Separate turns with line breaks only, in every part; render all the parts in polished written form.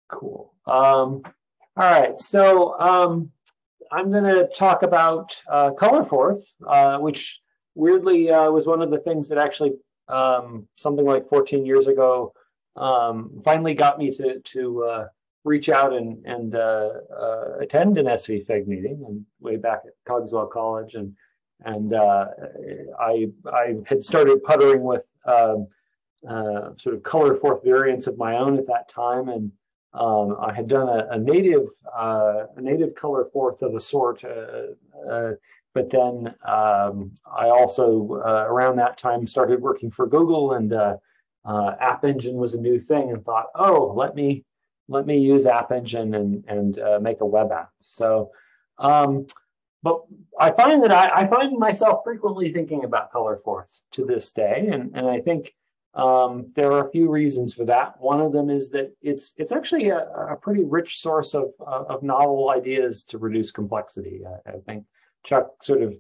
Cool. All right, so I'm going to talk about colorForth, which weirdly was one of the things that actually something like 14 years ago finally got me to reach out and attend an SVFIG meeting, and way back at Cogswell College, and I had started puttering with sort of colorForth variants of my own at that time, and I had done a native colorForth of a sort, but then I also around that time started working for Google, and AppEngine was a new thing, and thought, oh, let me use AppEngine and make a web app. So, but I find that I find myself frequently thinking about colorForth to this day, and I think there are a few reasons for that. One of them is that it's actually a pretty rich source of novel ideas to reduce complexity. I think Chuck sort of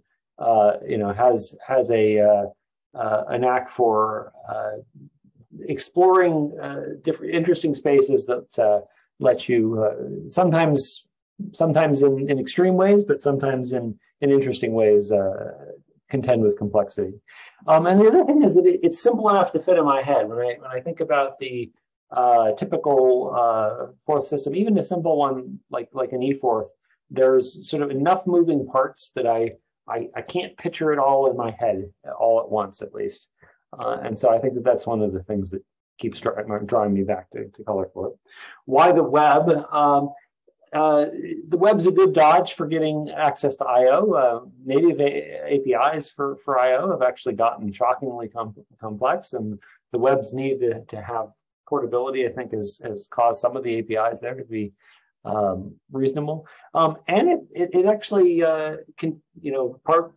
has a knack for exploring different interesting spaces that let you sometimes in extreme ways, but sometimes in interesting ways contend with complexity. And the other thing is that it's simple enough to fit in my head. When I think about the typical Forth system, even a simple one like an eForth, there's sort of enough moving parts that I can't picture it all in my head all at once, at least. And so I think that that's one of the things that keeps drawing me back to colorForth. Why the web? The web's a good dodge for getting access to I/O. Native APIs for I/O have actually gotten shockingly complex, and the web's need to have portability, I think, has caused some of the APIs there to be reasonable. And it actually can,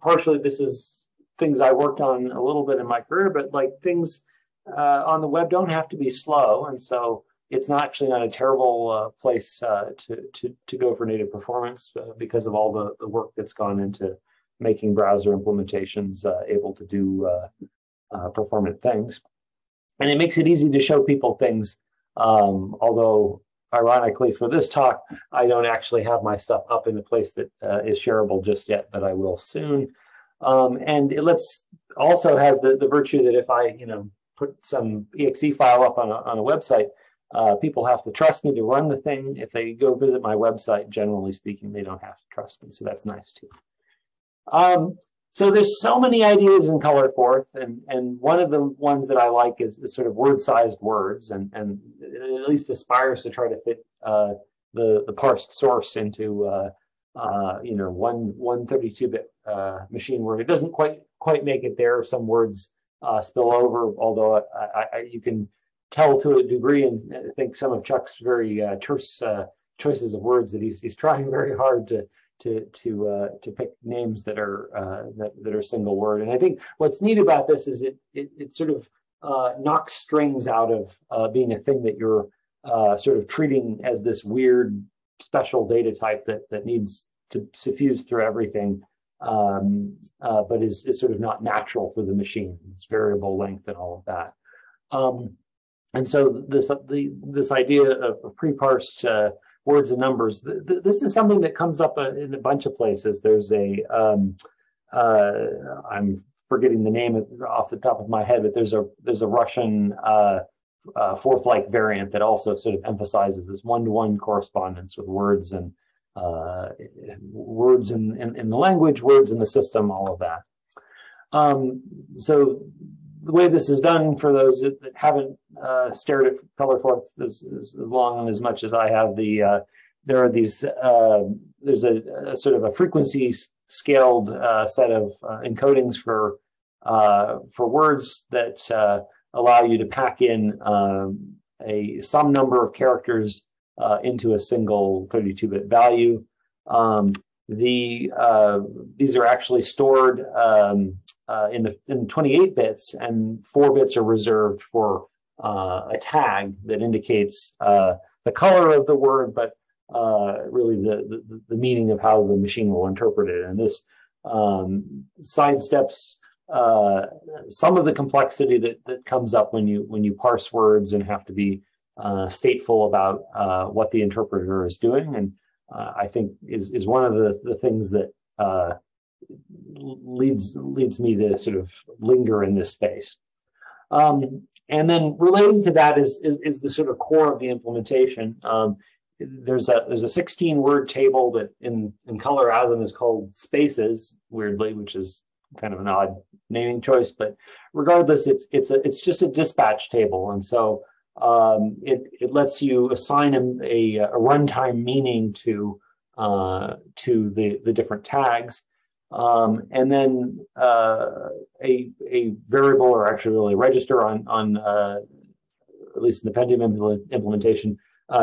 partially this is things I worked on a little bit in my career, but like things on the web don't have to be slow, and so it's not actually not a terrible place to go for native performance because of all the work that's gone into making browser implementations able to do performant things. And it makes it easy to show people things, although ironically for this talk, I don't actually have my stuff up in a place that is shareable just yet, but I will soon. And it also has the virtue that if I put some exe file up on a website, people have to trust me to run the thing. If they go visit my website, generally speaking, they don't have to trust me. So that's nice too. So there's so many ideas in colorForth, and one of the ones that I like is sort of word-sized words, and it at least aspires to try to fit the parsed source into one 32-bit machine word. It doesn't quite make it there. Some words spill over, although you can tell to a degree, and I think some of Chuck's very terse choices of words that he's trying very hard to pick names that are single word. And I think what's neat about this is it sort of knocks strings out of being a thing that you're sort of treating as this weird special data type that needs to suffuse through everything, but is sort of not natural for the machine. It's variable length and all of that. And so this idea of pre-parsed words and numbers, this is something that comes up in a bunch of places. There's I'm forgetting the name off the top of my head, but there's a Russian Forth-like variant that also sort of emphasizes this one-to-one correspondence with words and words in the language, words in the system, all of that. So the way this is done, for those that haven't stared at colorForth as long and as much as I have, there are these. There's a sort of a frequency scaled set of encodings for words that allow you to pack in some number of characters into a single 32-bit value. These are actually stored in 28 bits, and 4 bits are reserved for a tag that indicates the color of the word, but really the meaning of how the machine will interpret it. And this sidesteps some of the complexity that comes up when you parse words and have to be stateful about what the interpreter is doing, and I think is one of the things that leads me to sort of linger in this space. And then relating to that is the sort of core of the implementation. There's a 16-word table that in ColorAsm is called spaces, weirdly, which is kind of an odd naming choice, but regardless, it's just a dispatch table, and so it lets you assign a runtime meaning to the different tags, and then a variable, or actually really a register on at least in the Pentium implementation,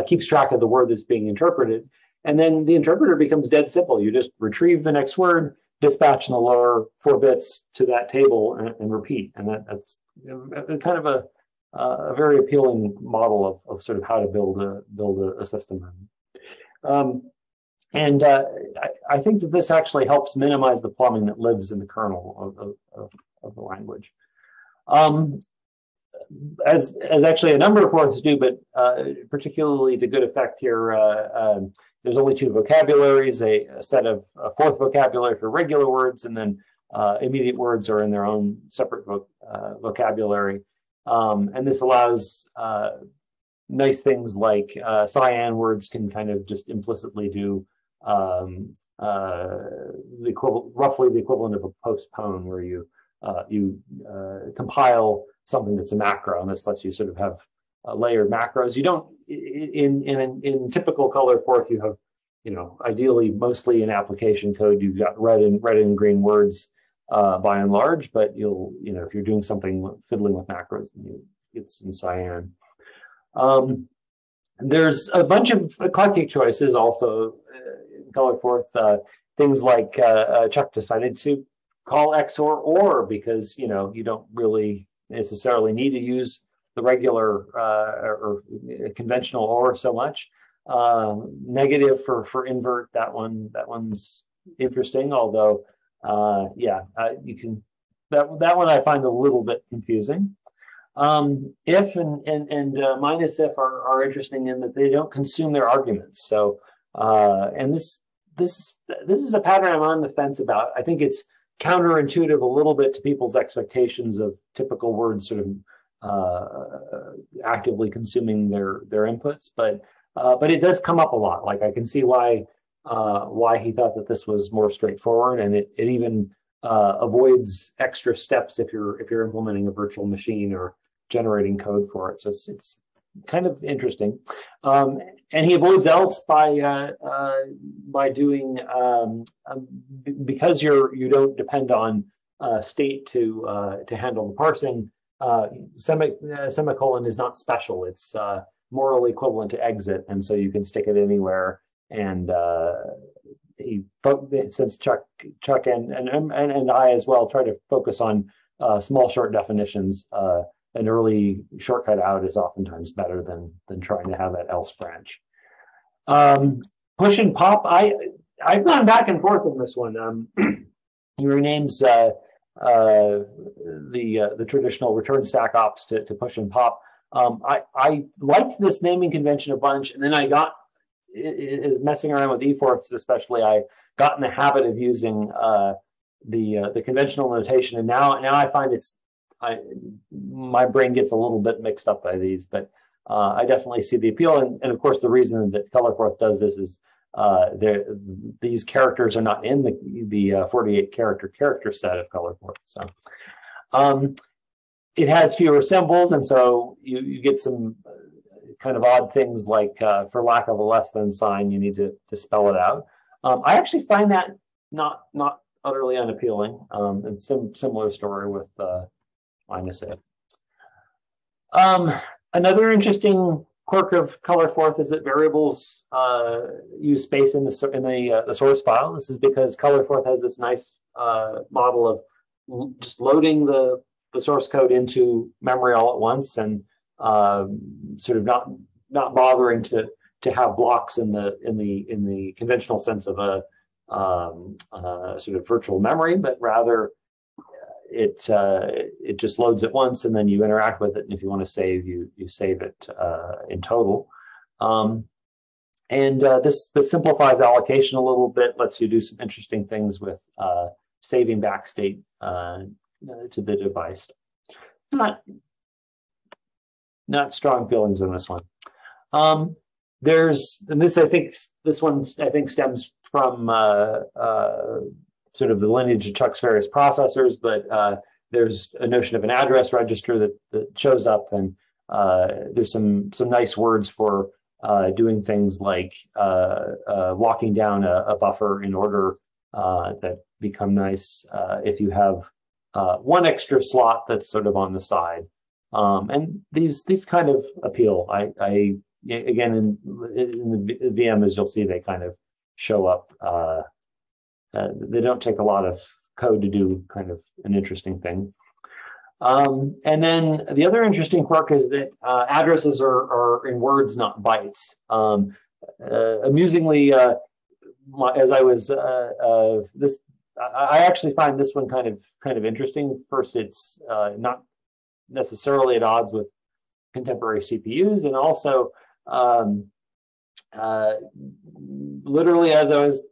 keeps track of the word that's being interpreted, and then the interpreter becomes dead simple. You just retrieve the next word, dispatch in the lower 4 bits to that table, and repeat, and that's kind of a very appealing model of sort of how to build a system. And I think that this actually helps minimize the plumbing that lives in the kernel of the language. As actually a number of forths do, but particularly to good effect here, there's only 2 vocabularies, a set of forth vocabulary for regular words, and then immediate words are in their own separate vocabulary. And this allows nice things like cyan words can kind of just implicitly do roughly the equivalent of a postpone, where you compile something that's a macro, and this lets you sort of have layered macros. You don't in typical colorForth, you have, ideally mostly in application code, you've got red and green words by and large, but if you're doing something fiddling with macros, it's in cyan. There's a bunch of eclectic choices also in colorForth. Things like Chuck decided to call XOR OR because you don't really necessarily need to use the regular or conventional OR so much. Negative for invert, that one's interesting, although you can that one I find a little bit confusing. If and minus if are interesting in that they don't consume their arguments. So and this is a pattern I'm on the fence about. I think it's counterintuitive a little bit to people's expectations of typical words sort of actively consuming their inputs, but it does come up a lot. Like I can see why he thought that this was more straightforward, and it even avoids extra steps if you're implementing a virtual machine or generating code for it. So it's kind of interesting. And he avoids else by doing because you don't depend on state to handle the parsing. Semicolon is not special. It's morally equivalent to exit, and so you can stick it anywhere. And since Chuck and I as well try to focus on small short definitions, an early shortcut out is oftentimes better than trying to have that else branch. Push and pop, I've gone back and forth on this one. He renames the traditional return stack ops to push and pop. I liked this naming convention a bunch, and then I got is messing around with eForths, especially. I got in the habit of using the conventional notation, and now I find my brain gets a little bit mixed up by these, but I definitely see the appeal. And of course, the reason that colorForth does this is these characters are not in the 48 character set of colorForth. So it has fewer symbols, and so you get some kind of odd things like for lack of a less than sign, you need to spell it out. I actually find that not utterly unappealing. And similar story with minus if. Another interesting quirk of colorForth is that variables use space in the source file. This is because colorForth has this nice model of just loading the source code into memory all at once, and sort of not bothering to have blocks in the conventional sense of a sort of virtual memory, but rather it just loads at once, and then you interact with it. And if you want to save, you save it in total. This simplifies allocation a little bit, lets you do some interesting things with saving back state to the device. Not strong feelings on this one. This one stems from sort of the lineage of Chuck's various processors, but there's a notion of an address register that shows up, and there's some nice words for doing things like locking down a buffer in order that become nice if you have one extra slot that's sort of on the side. And these kind of appeal. I again, in the VMs, you'll see they kind of show up. They don't take a lot of code to do kind of an interesting thing. And then the other interesting quirk is that addresses are in words, not bytes. Amusingly, as I was I actually find this one kind of interesting. First, it's not necessarily at odds with contemporary CPUs, and also literally as I was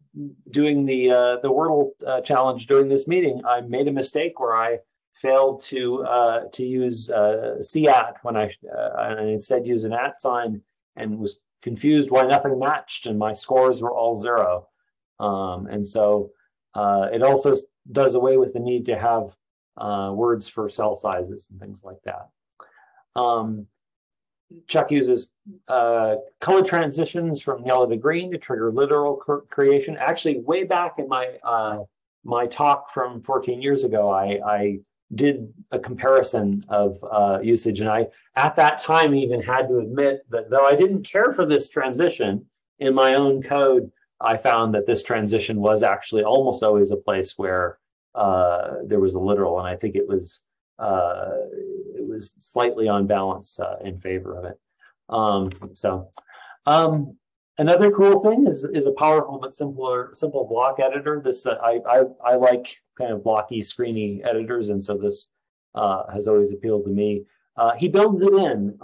doing the Wordle challenge during this meeting, I made a mistake where I failed to use CAT when I instead used an @ sign, and was confused why nothing matched and my scores were all 0. And so it also does away with the need to have words for cell sizes and things like that. Chuck uses color transitions from yellow to green to trigger literal creation. Actually, way back in my my talk from 14 years ago, I did a comparison of usage, and I at that time even had to admit that though I didn't care for this transition in my own code, I found that this transition was actually almost always a place where there was a literal, and I think it was slightly on balance in favor of it. Another cool thing is a powerful but simple block editor. This I like kind of blocky, screeny editors, and so this has always appealed to me. He builds it in,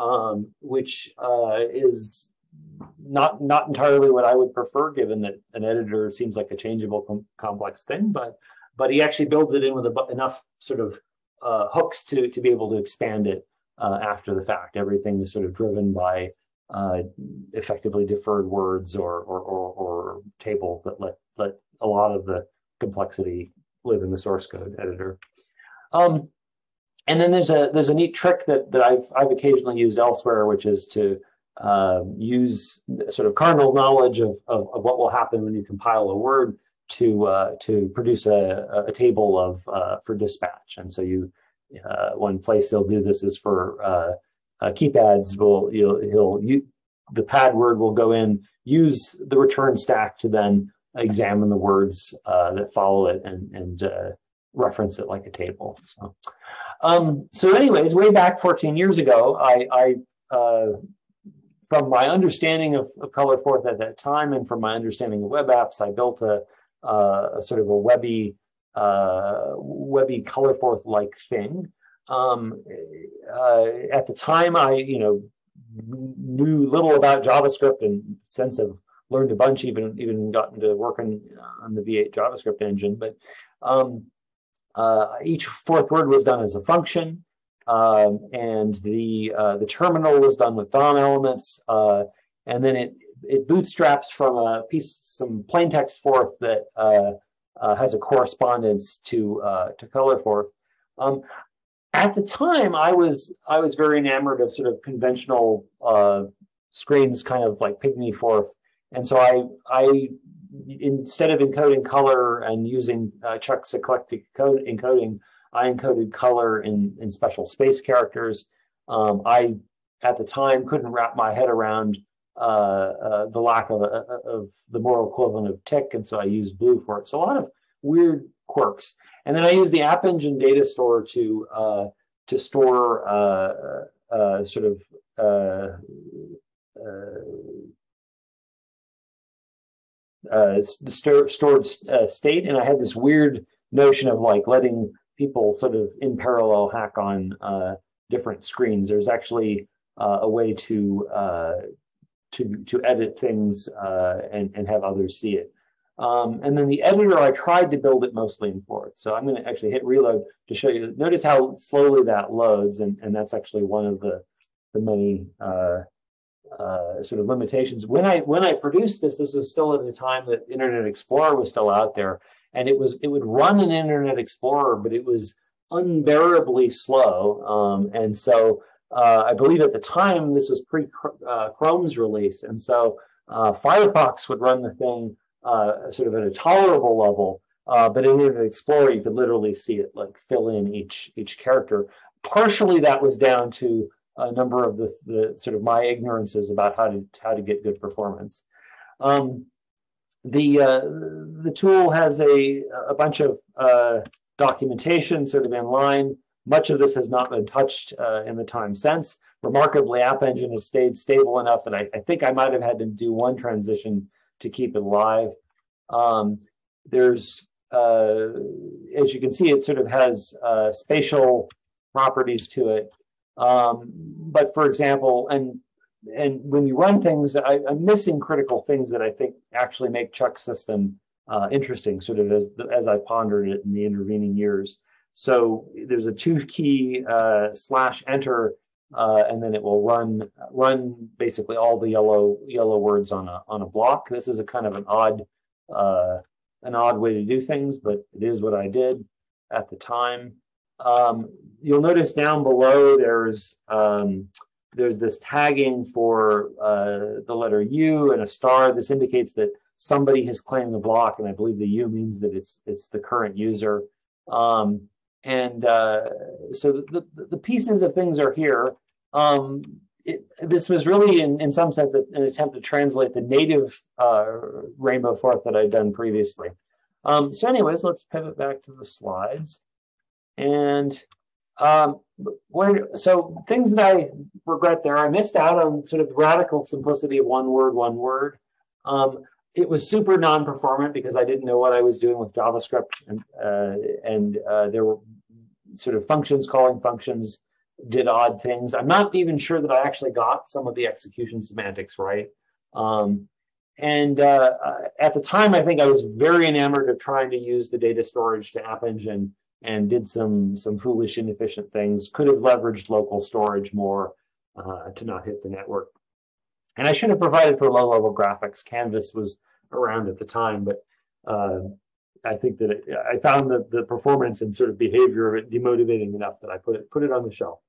which is not entirely what I would prefer, given that an editor seems like a changeable, complex thing. But he actually builds it in with enough sort of hooks to be able to expand it after the fact. Everything is sort of driven by effectively deferred words or tables that let a lot of the complexity live in the source code editor. And then there's a neat trick that I've occasionally used elsewhere, which is to use sort of cardinal knowledge of what will happen when you compile a word to produce a table of for dispatch. And so one place they'll do this is for keypads. The pad word will go in, use the return stack to then examine the words that follow it and reference it like a table. So anyways, way back 14 years ago, I from my understanding of colorForth at that time, and from my understanding of web apps, I built a sort of a webby colorForth-like thing. At the time, I knew little about JavaScript, and since I've learned a bunch, even gotten to working on the V8 JavaScript engine. But each fourth word was done as a function, and the terminal was done with DOM elements, and then it bootstraps from some plain text forth that has a correspondence to colorForth. At the time, I was very enamored of sort of conventional screens, kind of like Pygmy Forth, and so I instead of encoding color and using Chuck's eclectic encoding, I encoded color in special space characters. I at the time couldn't wrap my head around the lack of the moral equivalent of tick, and so I used blue for it. So a lot of weird quirks. And then I use the AppEngine data store to store sort of stored state. And I had this weird notion of like letting people sort of in parallel hack on different screens. There's actually a way to edit things and have others see it. And then the editor, I tried to build it mostly in Forth. So I'm going to actually hit reload to show you. Notice how slowly that loads, and that's actually one of the many sort of limitations. When I produced this was still at the time that Internet Explorer was still out there, and it would run an Internet Explorer, but it was unbearably slow. And so I believe at the time this was pre-Chrome's release, and so Firefox would run the thing sort of at a tolerable level, but in Internet Explorer you could literally see it like fill in each character. Partially that was down to a number of the sort of my ignorances about how to get good performance. The tool has a bunch of documentation sort of in line. Much of this has not been touched in the time since. Remarkably, AppEngine has stayed stable enough that I think I might have had to do one transition to keep it alive. There's, as you can see, it sort of has spatial properties to it. But for example, and when you run things, I'm missing critical things that I think actually make Chuck's system interesting, sort of as I pondered it in the intervening years. So there's a 2-key /enter, and then it will run basically all the yellow words on a block. This is a kind of an odd way to do things, but it is what I did at the time. You'll notice down below there's this tagging for the letter U and a star. This indicates that somebody has claimed the block, and I believe the U means that it's the current user. So the pieces of things are here. This was really, in some sense, an attempt to translate the native rainbowforth that I'd done previously. So anyways, let's pivot back to the slides. And so things that I regret there, I missed out on sort of the radical simplicity of one word. It was super non-performant because I didn't know what I was doing with JavaScript, and there were sort of functions calling functions did odd things. I'm not even sure that I actually got some of the execution semantics right. At the time, I think I was very enamored of trying to use the data storage to AppEngine and did some foolish, inefficient things. Could have leveraged local storage more to not hit the network. And I should have provided for low-level graphics. Canvas was around at the time, but I think that I found that the performance and sort of behavior of it demotivating enough that I put it on the shelf.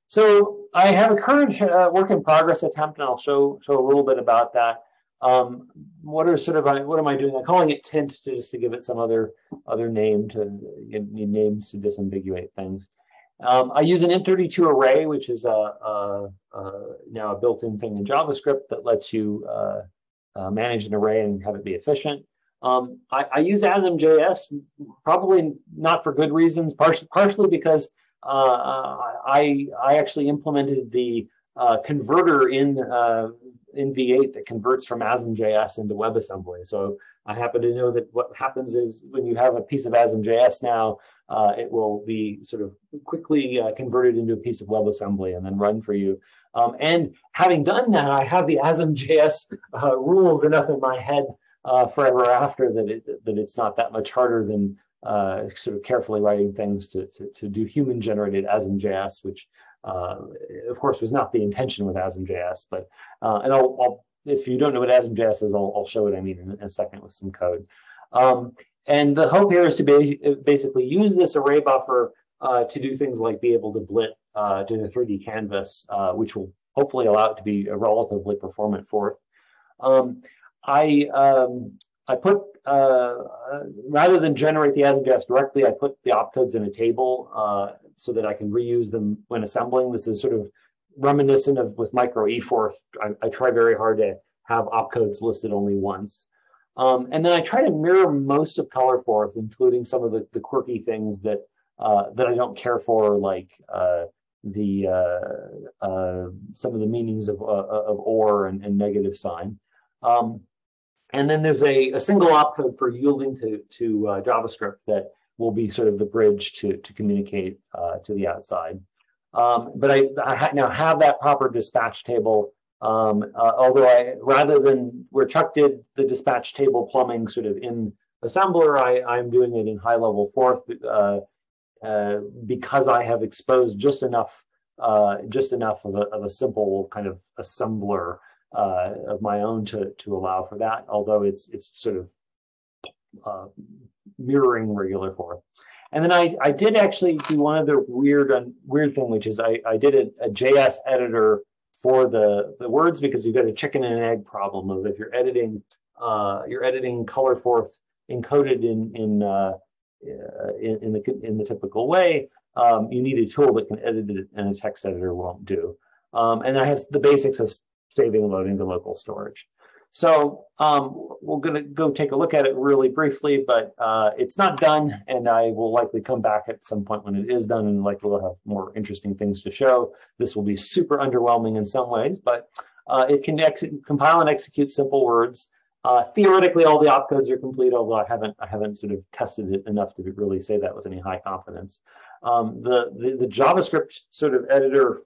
So I have a current work in progress attempt, and I'll show a little bit about that. What am I doing? I'm calling it tint just to give it some other name need names to disambiguate things. I use an int32 array, which is now a built-in thing in JavaScript that lets you manage an array and have it be efficient. I use ASM.js, probably not for good reasons, partially because I actually implemented the converter in V8 that converts from ASM.js into WebAssembly. So I happen to know that what happens is when you have a piece of ASM.js now, it will be sort of quickly converted into a piece of WebAssembly and then run for you. And having done that, I have the ASM.js rules enough in my head forever after that it's not that much harder than sort of carefully writing things to do human-generated ASM.js, which of course was not the intention with ASM.js. But and I'll if you don't know what ASM.js is, I'll show what I mean in a second with some code. And the hope here is to basically use this array buffer to do things like be able to blit to the 3D canvas, which will hopefully allow it to be a relatively performant Forth. I put, rather than generate the ASM.js directly, I put the opcodes in a table so that I can reuse them when assembling. This is sort of reminiscent of with micro eForth. I try very hard to have opcodes listed only once. And then I try to mirror most of colorForth, including some of the quirky things that I don't care for, like some of the meanings of or and negative sign. And then there's a single opcode for yielding to JavaScript that will be sort of the bridge to communicate to the outside. But I now have that proper dispatch table. Although rather than where Chuck did the dispatch table plumbing sort of in assembler, I'm doing it in high-level Forth because I have exposed just enough of a simple kind of assembler of my own to allow for that. Although it's sort of mirroring regular Forth. And then I did actually do one other weird thing, which is I did a JS editor for the words, because you've got a chicken and egg problem of if you're editing colorForth encoded in the typical way, you need a tool that can edit it and a text editor won't do. And I have the basics of saving and loading to local storage. So we're going to go take a look at it really briefly, but it's not done, and I will likely come back at some point when it is done, and likely we'll have more interesting things to show. This will be super underwhelming in some ways, but it can compile and execute simple words. Theoretically, all the opcodes are complete, although I haven't sort of tested it enough to really say that with any high confidence. The JavaScript sort of editor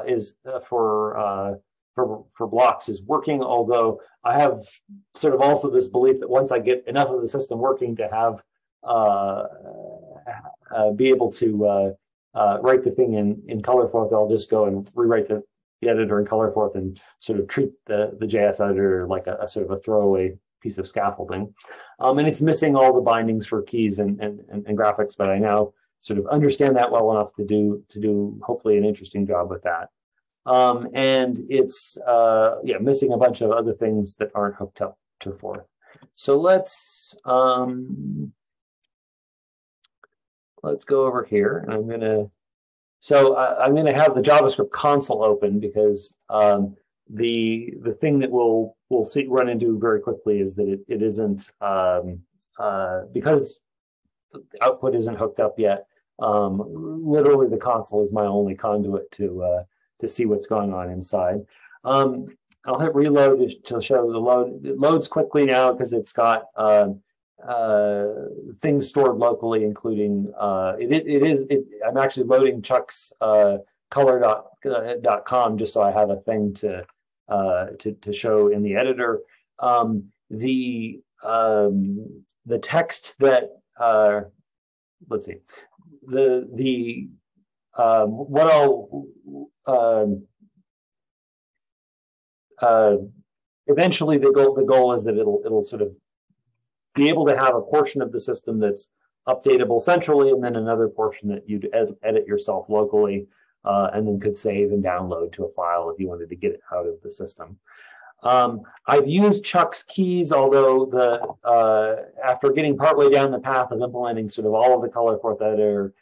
is for blocks is working, although I have sort of also this belief that once I get enough of the system working to have be able to write the thing in colorForth, I'll just go and rewrite the editor in colorForth and sort of treat the JS editor like a sort of a throwaway piece of scaffolding. And it's missing all the bindings for keys and graphics, but I now sort of understand that well enough to do hopefully an interesting job with that. And it's missing a bunch of other things that aren't hooked up to Forth. So let's go over here, and I'm going to have the JavaScript console open, because the thing that we'll run into very quickly is that it isn't because the output isn't hooked up yet. Literally, the console is my only conduit to see what's going on inside. I'll hit reload to show the load. It loads quickly now because it's got things stored locally, including I'm actually loading Chuck's color.com just so I have a thing to show in the editor. The text that let's see, what I'll eventually the goal is that it'll sort of be able to have a portion of the system that's updatable centrally, and then another portion that you'd edit yourself locally, and then could save and download to a file if you wanted to get it out of the system. I've used Chuck's keys, although after getting partway down the path of implementing sort of all of the colorForth editor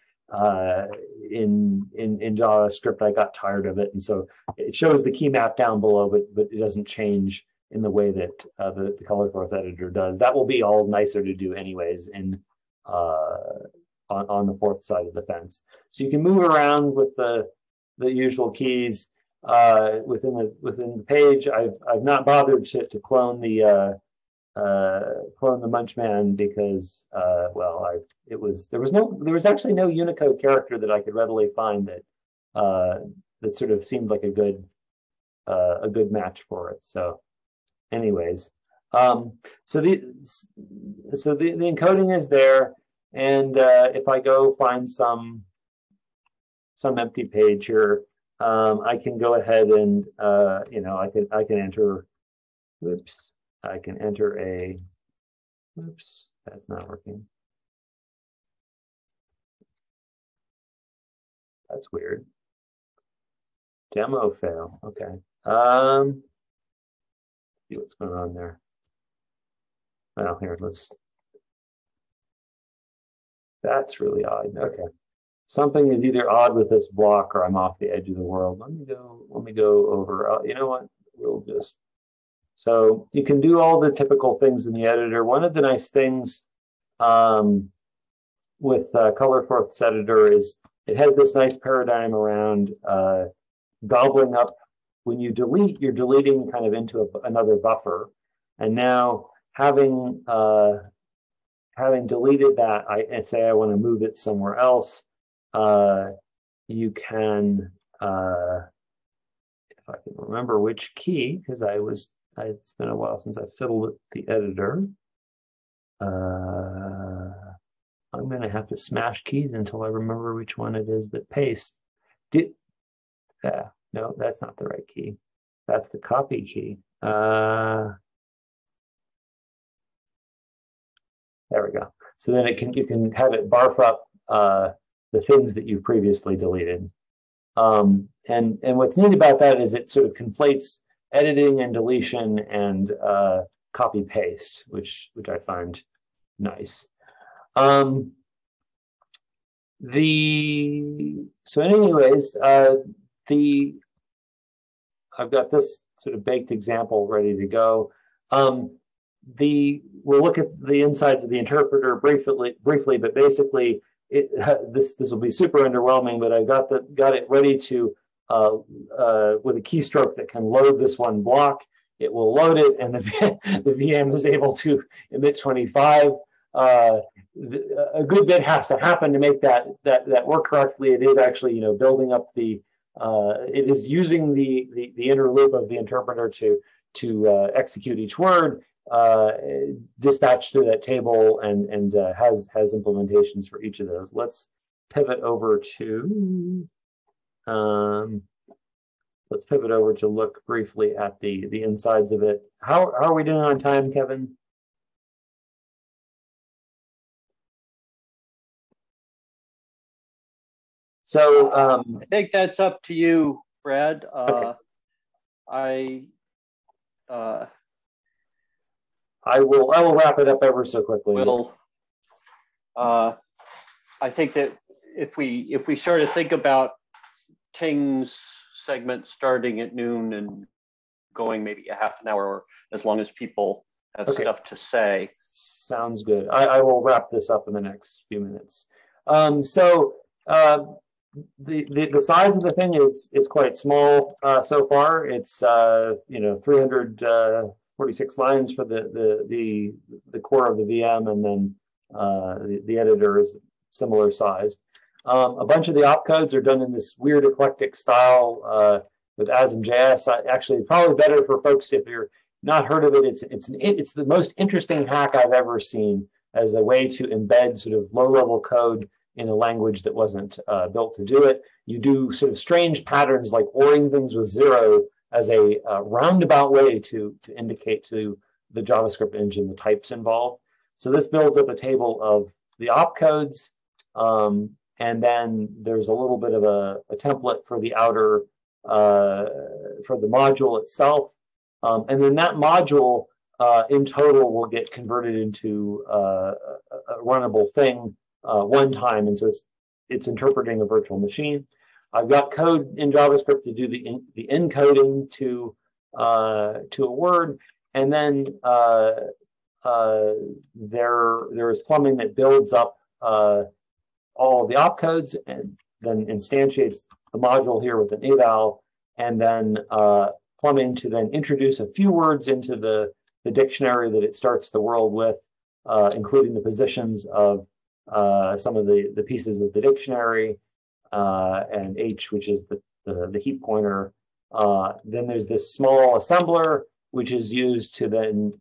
in JavaScript, I got tired of it, and so it shows the key map down below, but it doesn't change in the way that the colorForth editor does. That will be all nicer to do anyways on the Forth side of the fence. So you can move around with the usual keys within the page. I've not bothered to clone the Munchman because there was actually no Unicode character that I could readily find that sort of seemed like a good match for it. So anyways, so the encoding is there, and if I go find some empty page here, I can go ahead and I can enter. Oops, I can enter a. Oops, that's not working. That's weird. Demo fail. Okay. See what's going on there. Well, here, that's really odd. Okay. Something is either odd with this block or I'm off the edge of the world. Let me go over. You know what? So you can do all the typical things in the editor. One of the nice things with colorForth's editor is it has this nice paradigm around gobbling up. When you delete, you're deleting kind of into another buffer. And now having having deleted that, and say I want to move it somewhere else, you can, if I can remember which key, because it's been a while since I fiddled with the editor. I'm going to have to smash keys until I remember which one it is that pastes. No, that's not the right key. That's the copy key. There we go. So then you can have it barf up the things that you previously deleted. And what's neat about that is it sort of conflates editing and deletion and copy paste, which I find nice. So anyways, I've got this sort of baked example ready to go. We'll look at the insides of the interpreter briefly, but basically this will be super underwhelming, but I got it ready to with a keystroke that can load this one block. It will load it, and the VM is able to emit 25. A good bit has to happen to make that work correctly. It is actually, building up it is using the inner loop of the interpreter to execute each word, dispatch through that table, and has implementations for each of those. Let's pivot over to look briefly at the insides of it. How are we doing on time, Kevin? So
I think that's up to you, Brad.
Okay.
I
will wrap it up ever so quickly.
I think that if we sort of think about Ting's segment starting at noon and going maybe a half an hour, or as long as people have stuff to say.
Sounds good. I will wrap this up in the next few minutes. The size of the thing is quite small so far. It's 346 lines for the core of the VM, and then the editor is similar size. A bunch of the opcodes are done in this weird eclectic style with ASM.js. Actually, probably better for folks if you're not heard of it. It's the most interesting hack I've ever seen as a way to embed sort of low-level code in a language that wasn't built to do it. You do sort of strange patterns like ORing things with 0 as a roundabout way to indicate to the JavaScript engine the types involved. So this builds up a table of the opcodes, and then there's a little bit of a template for the outer, for the module itself. And then that module in total will get converted into a runnable thing one time, and so it's interpreting a virtual machine. I've got code in JavaScript to do the encoding to a word, and then there is plumbing that builds up all of the opcodes and then instantiates the module here with an eval, and then plumbing to then introduce a few words into the dictionary that it starts the world with, including the positions of some of the pieces of the dictionary, and H, which is the heap pointer. Then there's this small assembler, which is used to then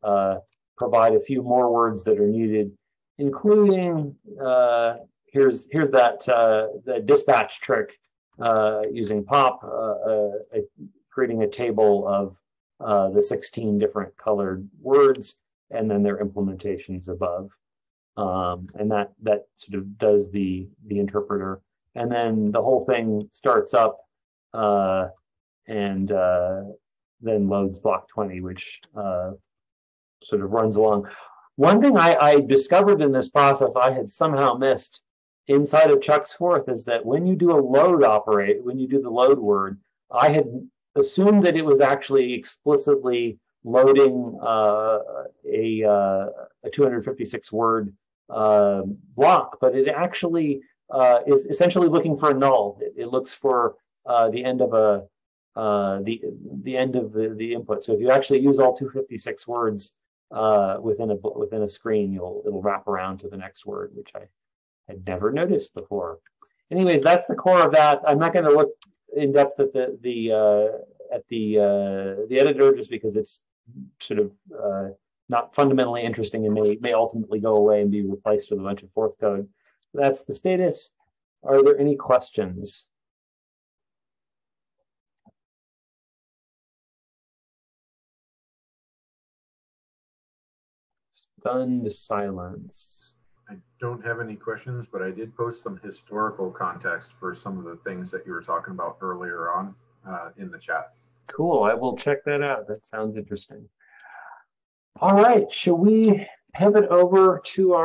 provide a few more words that are needed, including here's that the dispatch trick using pop, creating a table of the 16 different colored words, and then their implementations above. And that sort of does the interpreter, and then the whole thing starts up and then loads block 20, which sort of runs along. One thing I discovered in this process I had somehow missed inside of colorForth is that when you do a load when you do the load word, I had assumed that it was actually explicitly loading a 256 word block, but it actually is essentially looking for a null. It looks for the end of the end of the input. So if you actually use all 256 words, within a screen, it'll wrap around to the next word, which I had never noticed before. Anyways, that's the core of that. I'm not going to look in depth at the editor just because it's sort of not fundamentally interesting and may ultimately go away and be replaced with a bunch of Forth code. That's the status. Are there any questions? Stunned silence.
I don't have any questions, but I did post some historical context for some of the things that you were talking about earlier on in the chat.
Cool. I will check that out. That sounds interesting. All right. Shall we pivot over to our